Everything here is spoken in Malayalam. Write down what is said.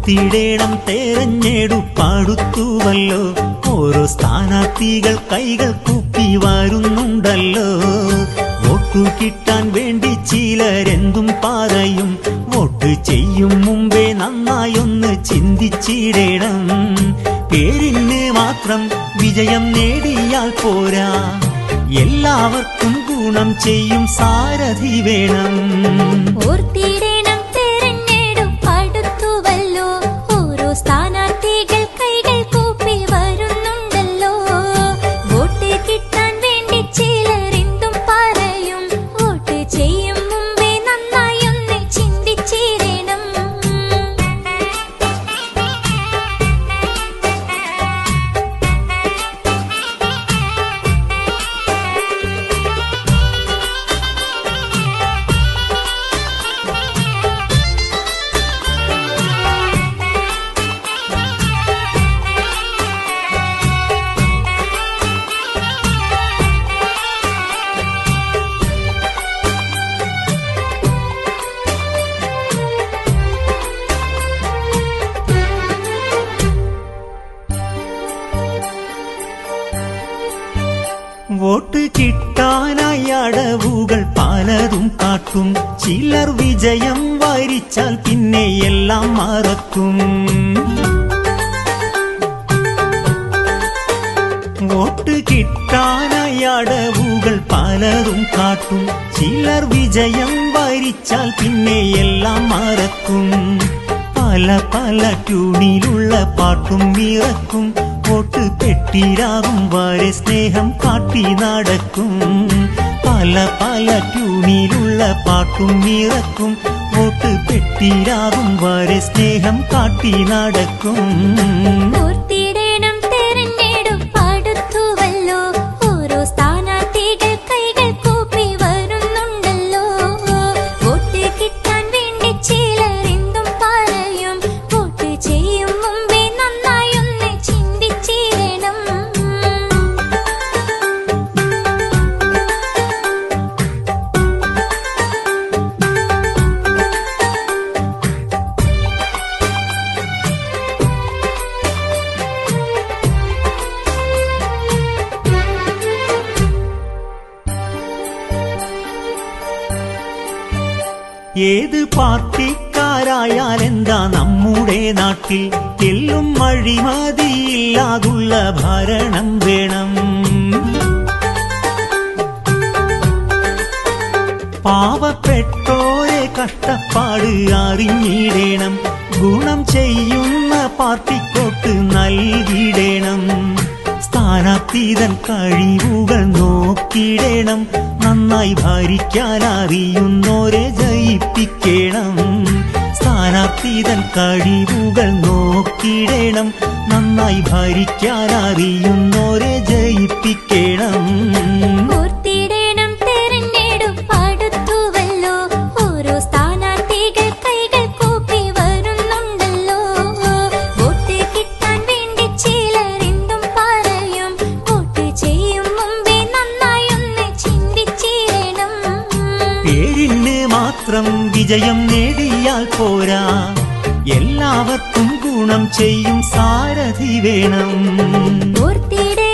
ഓർത്തിടേണം തെരഞ്ഞെടുപ്പടുത്തുവല്ലോ. ഓരോ സ്ഥാനാർത്ഥികൾ കൈകൾ കൂപ്പി വരുന്നുണ്ടല്ലോ. വോട്ടു കിട്ടാൻ വേണ്ടി ചിലരെന്തും പറയും. വോട്ട് ചെയ്യും മുമ്പേ നന്നായൊന്ന് ചിന്തിച്ചിടേണം. പേരിന് മാത്രം വിജയം നേടിയാൽ പോരാ, എല്ലാവർക്കും ഗുണം ചെയ്യും സാരഥി വേണം. ഓർത്തിടേണം തെരഞ്ഞെടുപ്പടുത്തുവല്ലോ. ഓരോ സ്ഥാനാർത്ഥികൾ കൈകൾ കൂപ്പി വരുന്നുണ്ടല്ലോ. വോട്ട് കിട്ടാൻ വേണ്ടി ചിലരെന്തും പറയും. വോട്ട് ചെയ്യും മുമ്പേ നന്നായൊന്ന് ചിന്തിച്ചിടണം. വോട്ട് കിട്ടാനായി അടവുകൾ പലതും കാട്ടും. ചിലർ വിജയം വരിച്ചാൽ പിന്നെ എല്ലാം മറക്കും. വോട്ട് കിട്ടാനായി അടവുകൾ പലതും കാട്ടും. ചിലർ വിജയം വരിച്ചാൽ പിന്നെ എല്ലാം മറക്കും. പല പല ട്യൂണിലുള്ള പാട്ടും ഇറക്കും. വോട്ട് പെട്ടിരാകും വരെ സ്നേഹം കാട്ടി നടക്കും. പല പല ട്യൂണിലുള്ള പാട്ടും ഇറക്കും. വോട്ട് പെട്ടിരാകും വരെ സ്നേഹം കാട്ടി നടക്കും. ഓർത്തിടേണം തെരഞ്ഞെടുപ്പടുത്തുവല്ലോ. ഓരോ സ്ഥാനാർത്ഥികൾ കൈകൾ കൂപ്പി വരുന്നുണ്ടല്ലോ. വോട്ട് കിട്ടാൻ വേണ്ടി ചിലരെന്തും പറയും. വോട്ട് ചെയ്യും മുമ്പേ നന്നായൊന്ന് ചിന്തിച്ചിടണം. ഏത് പാർട്ടിക്കാരായാലെന്താ നമ്മുടെ നാട്ടിൽ എല്ലും അഴിമതിയില്ലാതുള്ള ഭരണം വേണം. പാവപ്പെട്ടോരെ കഷ്ടപ്പാട് അറിഞ്ഞിടേണം. ഗുണം ചെയ്യുന്ന പാർട്ടിക്കോട്ട് നൽകിടേണം. സ്ഥാനാർത്ഥിതൻ കഴിവുകൾ നോക്കിടേണം. നന്നായി ഭരിക്കാൻ അറിയുന്നോരെ ജയിപ്പിക്കണം. സ്ഥാനാർത്ഥിതൻ കഴിവുകൾ നോക്കിടേണം. നന്നായി ഭരിക്കാൻ അറിയുന്നോരെ ജയിപ്പിക്കണം. ഓർത്തിടേണം തെരഞ്ഞെടുപ്പടുത്തുവല്ലോ. ഓരോ സ്ഥാനാർത്ഥികൾ കൈകൾ കൂപ്പി വരുന്നുണ്ടല്ലോ. വോട്ട് കിട്ടാൻ വേണ്ടി ചിലരെന്തും പറയും. വോട്ട് ചെയ്യും മുമ്പേ നന്നായൊന്ന് ചിന്തിച്ചിടണം. പേരിന് മാത്രം വിജയം നേടിയാൽ പോരാ, എല്ലാവർക്കും ഗുണം ചെയ്യും സാരഥി വേണം. ഓർത്തിടേണം